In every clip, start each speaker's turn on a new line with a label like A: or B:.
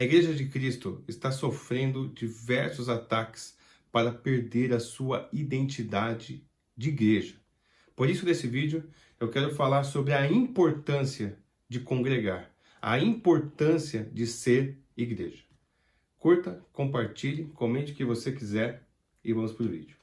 A: A Igreja de Cristo está sofrendo diversos ataques para perder a sua identidade de igreja. Por isso, nesse vídeo, eu quero falar sobre a importância de congregar, a importância de ser igreja. Curta, compartilhe, comente o que você quiser e vamos para o vídeo.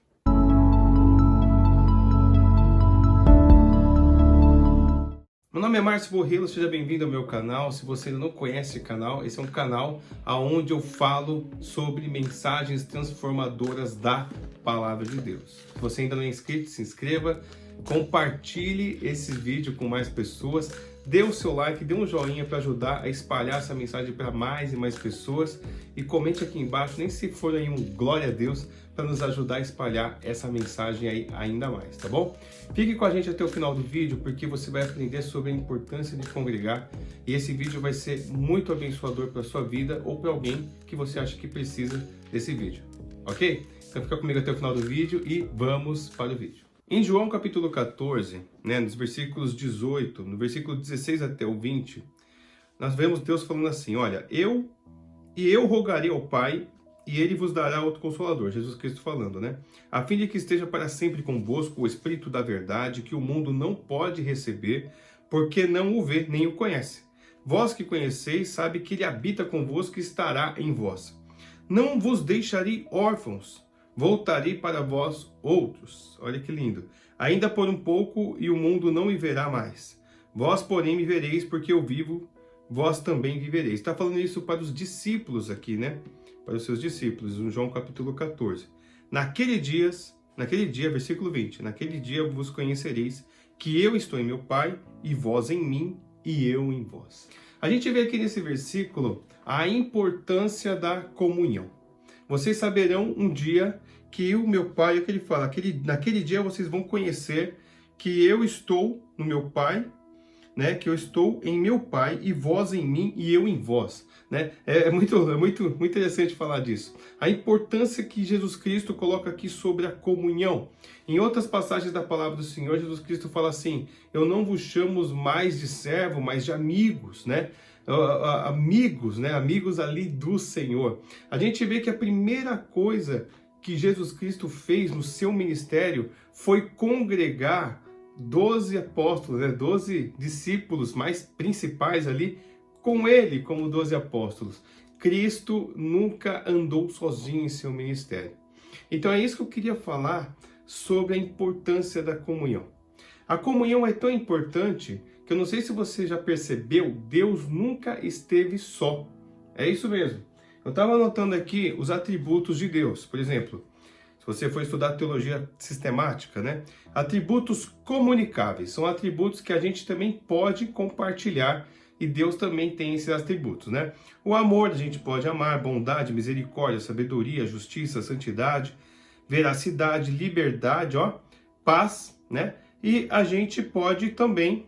A: Meu nome é Márcio Borrello, seja bem-vindo ao meu canal. Se você ainda não conhece esse canal, esse é um canal onde eu falo sobre mensagens transformadoras da Palavra de Deus. Se você ainda não é inscrito, se inscreva, compartilhe esse vídeo com mais pessoas, dê o seu like, dê um joinha para ajudar a espalhar essa mensagem para mais e mais pessoas e comente aqui embaixo, nem se for aí um glória a Deus, para nos ajudar a espalhar essa mensagem aí ainda mais, tá bom? Fique com a gente até o final do vídeo, porque você vai aprender sobre a importância de congregar e esse vídeo vai ser muito abençoador para a sua vida ou para alguém que você acha que precisa desse vídeo, ok? Então fica comigo até o final do vídeo e vamos para o vídeo. Em João capítulo 14, nos versículos 18, no versículo 16 até o 20, nós vemos Deus falando assim, olha, eu rogarei ao Pai, e ele vos dará outro Consolador, Jesus Cristo falando, a fim de que esteja para sempre convosco o Espírito da verdade, que o mundo não pode receber, porque não o vê, nem o conhece. Vós que conheceis, sabe que ele habita convosco e estará em vós. Não vos deixarei órfãos, voltarei para vós outros. Olha que lindo. Ainda por um pouco, e o mundo não me verá mais. Vós, porém, me vereis, porque eu vivo, vós também vivereis. Está falando isso para os discípulos aqui, para os seus discípulos, em João capítulo 14. Naquele dia, versículo 20, naquele dia vos conhecereis que eu estou em meu Pai, e vós em mim, e eu em vós. A gente vê aqui nesse versículo a importância da comunhão. Vocês saberão um dia que o meu Pai, é o que ele fala, naquele dia vocês vão conhecer que eu estou no meu Pai, que eu estou em meu Pai e vós em mim e eu em vós. É muito interessante falar disso. A importância que Jesus Cristo coloca aqui sobre a comunhão. Em outras passagens da palavra do Senhor, Jesus Cristo fala assim, eu não vos chamo mais de servo, mas de amigos, amigos ali do Senhor. A gente vê que a primeira coisa que Jesus Cristo fez no seu ministério foi congregar 12 apóstolos, 12 discípulos mais principais ali, com ele como 12 apóstolos. Cristo nunca andou sozinho em seu ministério. Então é isso que eu queria falar sobre a importância da comunhão. A comunhão é tão importante que eu não sei se você já percebeu, Deus nunca esteve só. É isso mesmo. Eu estava anotando aqui os atributos de Deus, por exemplo, você for estudar teologia sistemática, atributos comunicáveis, são atributos que a gente também pode compartilhar e Deus também tem esses atributos, O amor, a gente pode amar, bondade, misericórdia, sabedoria, justiça, santidade, veracidade, liberdade, paz, E a gente pode também,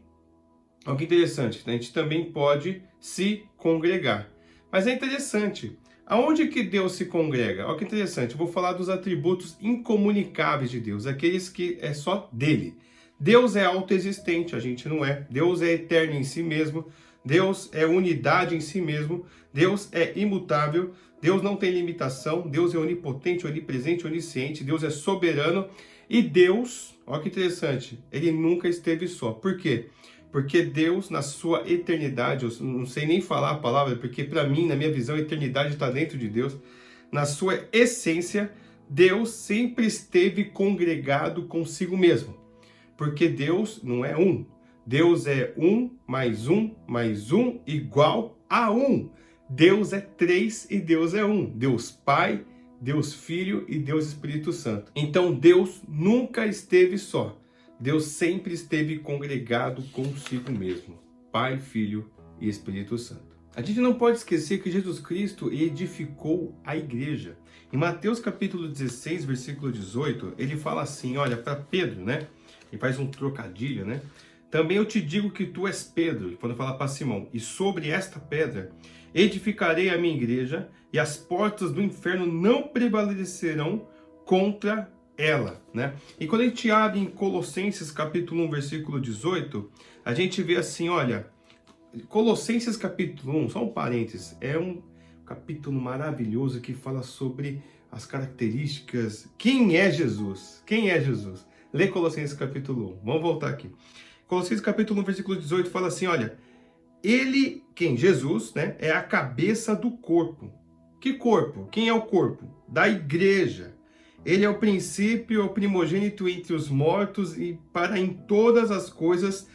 A: olha que interessante, a gente também pode se congregar. Mas é interessante, aonde que Deus se congrega? Olha que interessante, eu vou falar dos atributos incomunicáveis de Deus, aqueles que é só dele. Deus é autoexistente, a gente não é. Deus é eterno em si mesmo. Deus é unidade em si mesmo. Deus é imutável. Deus não tem limitação. Deus é onipotente, onipresente, onisciente. Deus é soberano. E Deus, olha que interessante, ele nunca esteve só. Por quê? Porque Deus, na sua eternidade, eu não sei nem falar a palavra, porque para mim, na minha visão, a eternidade está dentro de Deus. Na sua essência, Deus sempre esteve congregado consigo mesmo. Porque Deus não é um. Deus é um mais um igual a um. Deus é três e Deus é um. Deus Pai, Deus Filho e Deus Espírito Santo. Então Deus nunca esteve só. Deus sempre esteve congregado consigo mesmo, Pai, Filho e Espírito Santo. A gente não pode esquecer que Jesus Cristo edificou a igreja. Em Mateus capítulo 16, versículo 18, ele fala assim, olha, para Pedro, Ele faz um trocadilho, Também eu te digo que tu és Pedro, quando fala para Simão, e sobre esta pedra edificarei a minha igreja, e as portas do inferno não prevalecerão contra ela, E quando a gente abre em Colossenses capítulo 1, versículo 18, a gente vê assim, olha, Colossenses capítulo 1, só um parênteses, é um capítulo maravilhoso que fala sobre as características. Quem é Jesus? Quem é Jesus? Lê Colossenses capítulo 1. Vamos voltar aqui. Colossenses capítulo 1, versículo 18 fala assim, olha, ele, quem? Jesus, né, é a cabeça do corpo. Que corpo? Quem é o corpo? Da igreja. Ele é o princípio, é o primogênito entre os mortos e para em todas as coisas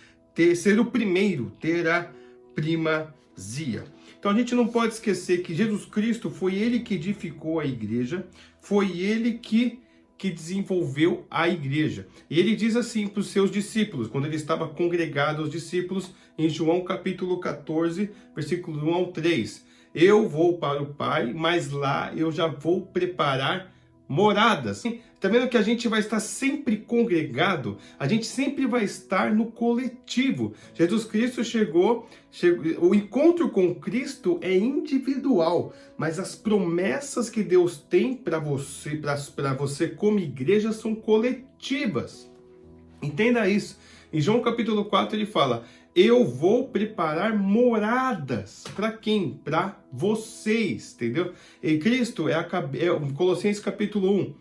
A: ser o primeiro, ter a primazia. Então a gente não pode esquecer que Jesus Cristo foi ele que edificou a igreja, foi ele que desenvolveu a igreja. E ele diz assim para os seus discípulos, quando ele estava congregado aos discípulos, em João capítulo 14, versículo 1 ao 3. Eu vou para o Pai, mas lá eu já vou preparar moradas. Tá vendo que a gente vai estar sempre congregado? A gente sempre vai estar no coletivo. Jesus Cristo chegou, o encontro com Cristo é individual, mas as promessas que Deus tem para você como igreja são coletivas. Entenda isso. Em João capítulo 4 ele fala, eu vou preparar moradas. Para quem? Para vocês, entendeu? E Cristo Colossenses capítulo 1.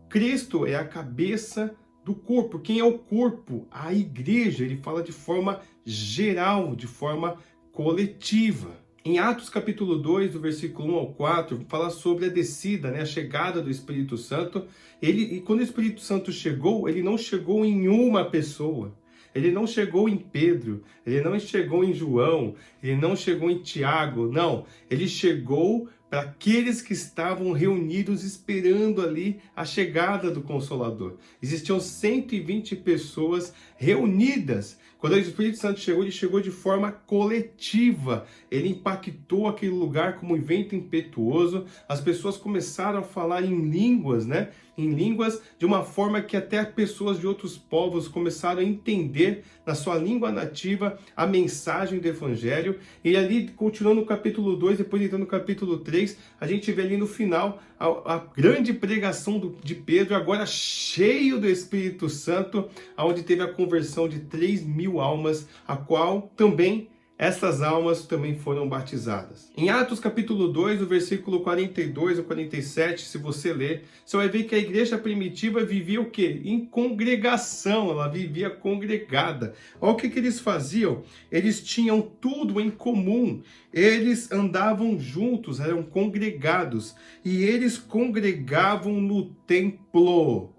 A: Cristo é a cabeça do corpo. Quem é o corpo? A igreja. Ele fala de forma geral, de forma coletiva. Em Atos capítulo 2, do versículo 1 ao 4, fala sobre a descida, né, a chegada do Espírito Santo. E quando o Espírito Santo chegou, ele não chegou em uma pessoa. Ele não chegou em Pedro, ele não chegou em João, ele não chegou em Tiago, não. Ele chegou para aqueles que estavam reunidos esperando ali a chegada do Consolador. Existiam 120 pessoas reunidas. Quando o Espírito Santo chegou, ele chegou de forma coletiva. Ele impactou aquele lugar como um vento impetuoso. As pessoas começaram a falar em línguas, né? Em línguas de uma forma que até pessoas de outros povos começaram a entender na sua língua nativa a mensagem do Evangelho. E ali, continuando no capítulo 2, depois entrando no capítulo 3, a gente vê ali no final a grande pregação de Pedro, agora cheio do Espírito Santo, onde teve a conversão de 3.000 almas, a qual também essas almas também foram batizadas. Em Atos capítulo 2, o versículo 42 ao 47, se você ler, você vai ver que a igreja primitiva vivia o quê? Em congregação, ela vivia congregada. Olha o que eles faziam. Eles tinham tudo em comum. Eles andavam juntos, eram congregados. E eles congregavam no templo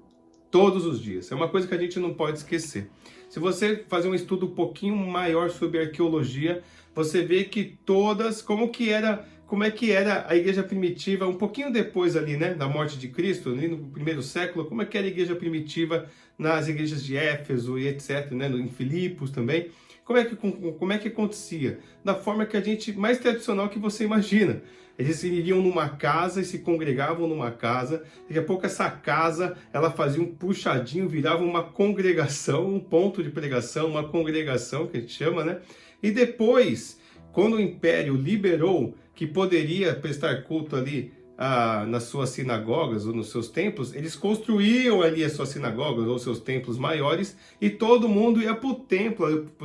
A: todos os dias. É uma coisa que a gente não pode esquecer. Se você fazer um estudo um pouquinho maior sobre arqueologia, você vê que todas, como é que era a igreja primitiva, um pouquinho depois ali, né, da morte de Cristo, ali no primeiro século, como é que era a igreja primitiva nas igrejas de Éfeso e etc, né, em Filipos também. Como é que acontecia? Da forma que a gente, mais tradicional que você imagina. Eles iriam numa casa e se congregavam numa casa. Daqui a pouco essa casa, ela fazia um puxadinho, virava uma congregação, um ponto de pregação, uma congregação que a gente chama, né? E depois, quando o Império liberou que poderia prestar culto ali nas suas sinagogas ou nos seus templos, eles construíam ali as suas sinagogas ou seus templos maiores e todo mundo ia para o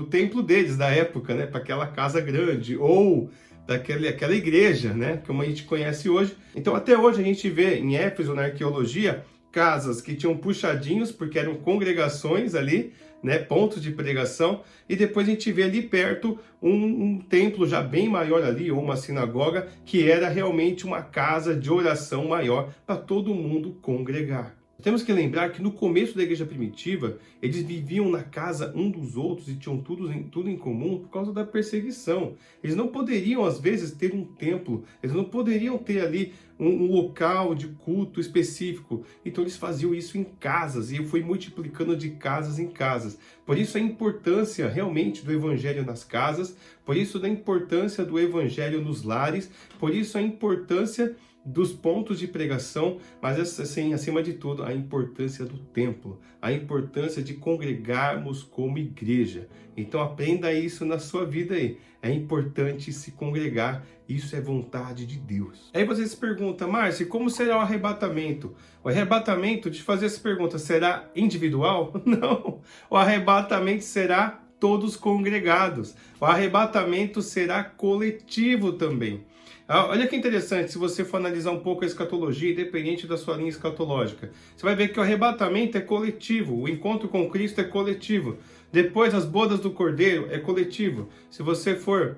A: templo deles da época, né? Para aquela casa grande ou aquela igreja, né, como a gente conhece hoje. Então até hoje a gente vê em Éfeso, na arqueologia, casas que tinham puxadinhos, porque eram congregações ali, né, pontos de pregação, e depois a gente vê ali perto um templo já bem maior ali, ou uma sinagoga, que era realmente uma casa de oração maior para todo mundo congregar. Temos que lembrar que no começo da igreja primitiva, eles viviam na casa um dos outros e tinham tudo em comum por causa da perseguição. Eles não poderiam, às vezes, ter um templo, eles não poderiam ter ali um local de culto específico. Então eles faziam isso em casas e foi multiplicando de casas em casas. Por isso a importância realmente do evangelho nas casas, por isso da importância do evangelho nos lares, por isso a importância dos pontos de pregação, mas assim, acima de tudo, a importância do templo, a importância de congregarmos como igreja. Então aprenda isso na sua vida aí. É importante se congregar, isso é vontade de Deus. Aí você se pergunta, Márcio, como será o arrebatamento? O arrebatamento, de fazer essa pergunta, será individual? Não, o arrebatamento será todos congregados. O arrebatamento será coletivo também. Olha que interessante, se você for analisar um pouco a escatologia, independente da sua linha escatológica, você vai ver que o arrebatamento é coletivo, o encontro com Cristo é coletivo. Depois, as bodas do Cordeiro é coletivo. Se você for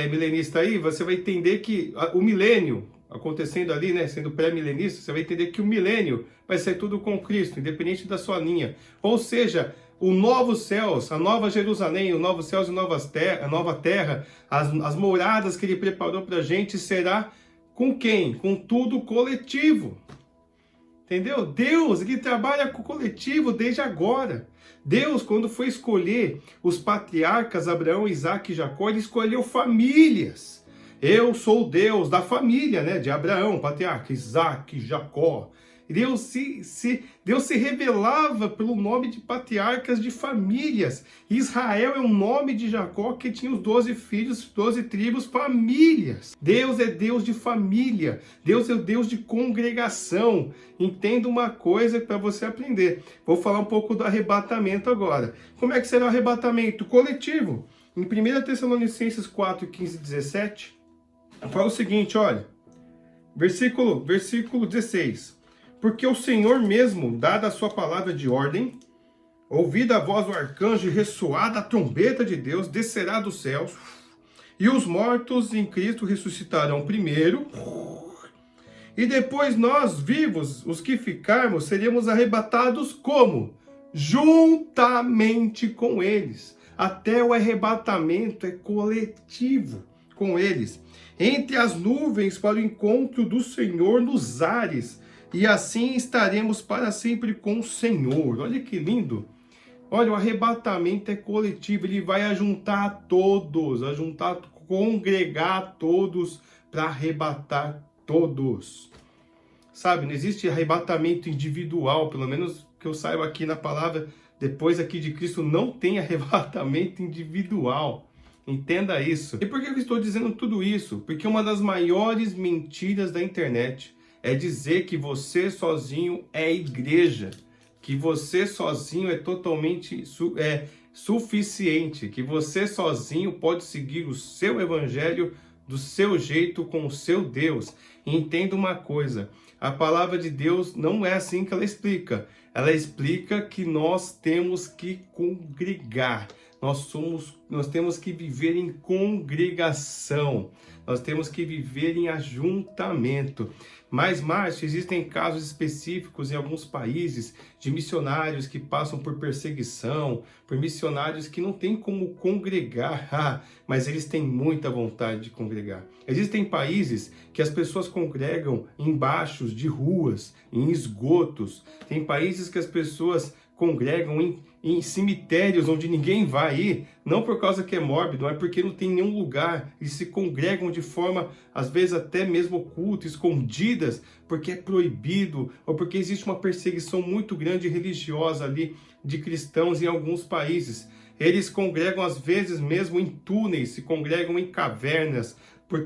A: milenista aí, você vai entender que o milênio, acontecendo ali, né, sendo pré-milenista, você vai entender que o milênio vai ser tudo com Cristo, independente da sua linha. Ou seja, o novo céus, a nova Jerusalém, o novo céus e a nova terra, as moradas que ele preparou para a gente será com quem? Com tudo coletivo. Entendeu? Deus, ele trabalha com o coletivo desde agora. Deus, quando foi escolher os patriarcas Abraão, Isaac e Jacó, ele escolheu famílias. Eu sou o Deus da família, né, de Abraão, patriarca, Isaac, Jacó. Deus se revelava pelo nome de patriarcas de famílias. Israel é o nome de Jacó, que tinha os 12 filhos, 12 tribos, famílias. Deus é Deus de família. Deus é o Deus de congregação. Entenda uma coisa para você aprender. Vou falar um pouco do arrebatamento agora. Como é que será o arrebatamento? Coletivo. Em 1 Tessalonicenses 4, 15 e 17, fala o seguinte, olha. Versículo 16. Porque o Senhor mesmo, dada a sua palavra de ordem, ouvida a voz do arcanjo e ressoada a trombeta de Deus, descerá dos céus, e os mortos em Cristo ressuscitarão primeiro, e depois nós vivos, os que ficarmos, seremos arrebatados como? Juntamente com eles. Até o arrebatamento é coletivo com eles. Entre as nuvens para o encontro do Senhor nos ares, e assim estaremos para sempre com o Senhor. Olha que lindo. Olha, o arrebatamento é coletivo. Ele vai ajuntar todos, congregar todos para arrebatar todos. Sabe, não existe arrebatamento individual, pelo menos que eu saiba aqui na palavra, depois aqui de Cristo, não tem arrebatamento individual. Entenda isso. E por que eu estou dizendo tudo isso? Porque uma das maiores mentiras da internet é dizer que você sozinho é igreja, que você sozinho é totalmente suficiente, que você sozinho pode seguir o seu evangelho do seu jeito com o seu Deus. E entenda uma coisa, a palavra de Deus não é assim que ela explica. Ela explica que nós temos que congregar. Nós temos que viver em congregação. Nós temos que viver em ajuntamento. Mas, Márcio, existem casos específicos em alguns países de missionários que passam por perseguição, por missionários que não têm como congregar, mas eles têm muita vontade de congregar. Existem países que as pessoas congregam embaixo de ruas, em esgotos. Tem países que as pessoas congregam em cemitérios onde ninguém vai ir, não por causa que é mórbido, mas porque não tem nenhum lugar, e se congregam de forma, às vezes até mesmo oculta, escondidas, porque é proibido, ou porque existe uma perseguição muito grande religiosa ali de cristãos em alguns países. Eles congregam às vezes mesmo em túneis, se congregam em cavernas,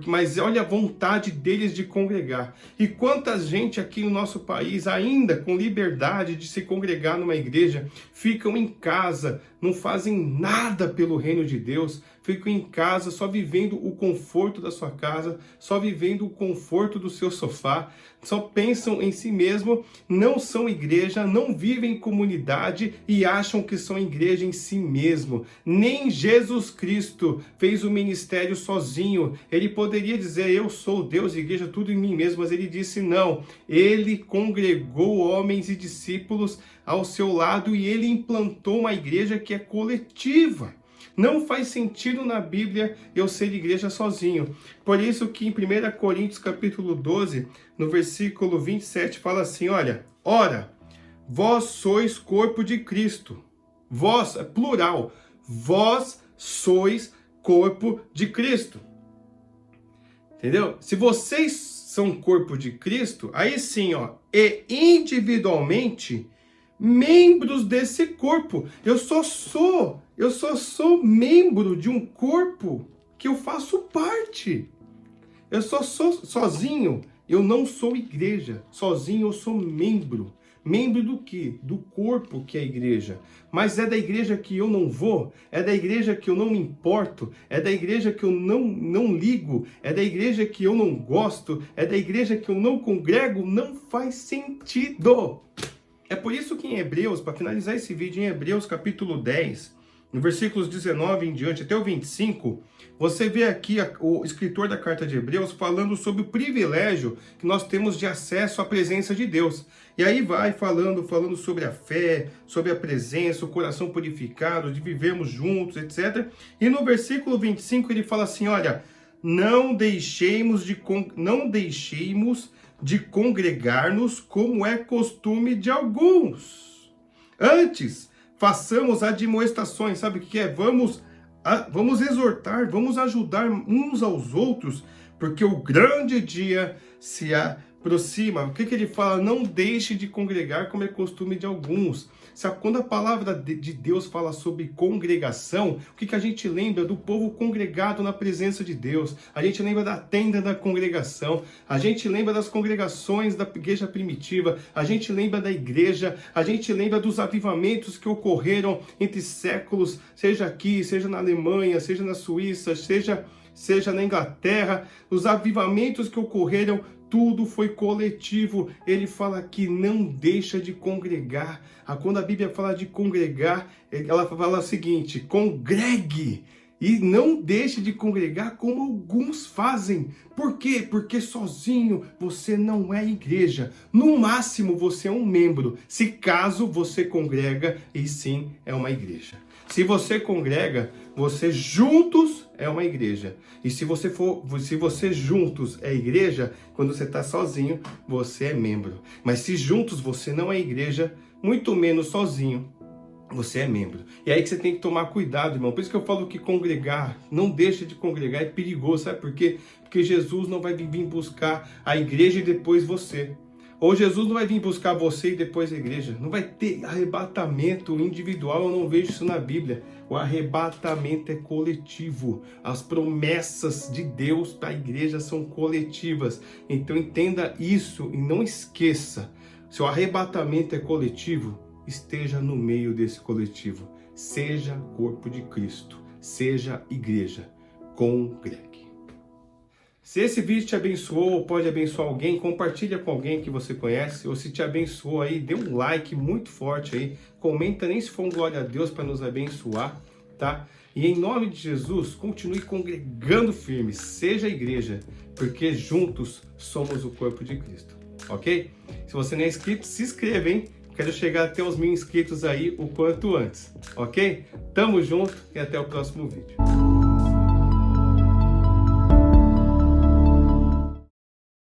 A: mas olha a vontade deles de congregar. E quanta gente aqui no nosso país, ainda com liberdade de se congregar numa igreja, ficam em casa, não fazem nada pelo reino de Deus, ficam em casa só vivendo o conforto da sua casa, só vivendo o conforto do seu sofá, só pensam em si mesmo, não são igreja, não vivem em comunidade e acham que são igreja em si mesmo. Nem Jesus Cristo fez o ministério sozinho. Ele poderia dizer, eu sou Deus, igreja, tudo em mim mesmo, mas ele disse não. Ele congregou homens e discípulos ao seu lado e ele implantou uma igreja que é coletiva. Não faz sentido na Bíblia eu ser igreja sozinho. Por isso que em 1 Coríntios capítulo 12, no versículo 27, fala assim, olha, ora, vós sois corpo de Cristo. Vós, é plural, vós sois corpo de Cristo. Entendeu? Se vocês são corpo de Cristo, aí sim, ó, e individualmente membros desse corpo. Eu só sou membro de um corpo que eu faço parte. Eu só sou sozinho, eu não sou igreja. Sozinho eu sou membro. Membro do quê? Do corpo que é a igreja. Mas é da igreja que eu não vou? É da igreja que eu não me importo? É da igreja que eu não ligo? É da igreja que eu não gosto? É da igreja que eu não congrego? Não faz sentido! É por isso que em Hebreus, para finalizar esse vídeo, em Hebreus capítulo 10, no versículos 19 em diante até o 25, você vê aqui o escritor da carta de Hebreus falando sobre o privilégio que nós temos de acesso à presença de Deus. E aí vai falando sobre a fé, sobre a presença, o coração purificado, de vivermos juntos, etc. E no versículo 25 ele fala assim, olha, não deixemos de congregar-nos como é costume de alguns. Antes, façamos admoestações, sabe o que é? Vamos exortar, vamos ajudar uns aos outros, porque o grande dia se aproxima. O que ele fala? Não deixe de congregar como é costume de alguns. Sabe, quando a palavra de Deus fala sobre congregação, o que a gente lembra? Do povo congregado na presença de Deus. A gente lembra da tenda da congregação. A gente lembra das congregações da igreja primitiva. A gente lembra da igreja. A gente lembra dos avivamentos que ocorreram entre séculos, seja aqui, seja na Alemanha, seja na Suíça, seja na Inglaterra. Os avivamentos que ocorreram, tudo foi coletivo. Ele fala que não deixa de congregar. Quando a Bíblia fala de congregar, ela fala o seguinte, congregue e não deixe de congregar como alguns fazem. Por quê? Porque sozinho você não é igreja. No máximo você é um membro. Se caso você congrega, e sim é uma igreja. Se você congrega, você juntos é uma igreja. E se você juntos é igreja, quando você está sozinho, você é membro. Mas se juntos você não é igreja, muito menos sozinho, você é membro. E aí que você tem que tomar cuidado, irmão. Por isso que eu falo que congregar, não deixa de congregar, é perigoso. Sabe por quê? Porque Jesus não vai vir buscar a igreja e depois você. Ou Jesus não vai vir buscar você e depois a igreja. Não vai ter arrebatamento individual, eu não vejo isso na Bíblia. O arrebatamento é coletivo. As promessas de Deus para a igreja são coletivas. Então entenda isso e não esqueça. Se o arrebatamento é coletivo, esteja no meio desse coletivo. Seja corpo de Cristo. Seja igreja. Congregue. Se esse vídeo te abençoou ou pode abençoar alguém, compartilha com alguém que você conhece. Ou se te abençoou aí, dê um like muito forte aí. Comenta nem se for um glória a Deus para nos abençoar, tá? E em nome de Jesus, continue congregando firme. Seja a igreja, porque juntos somos o corpo de Cristo. Ok? Se você não é inscrito, se inscreva, hein? Quero chegar até os 1000 inscritos aí o quanto antes. Ok? Tamo junto e até o próximo vídeo.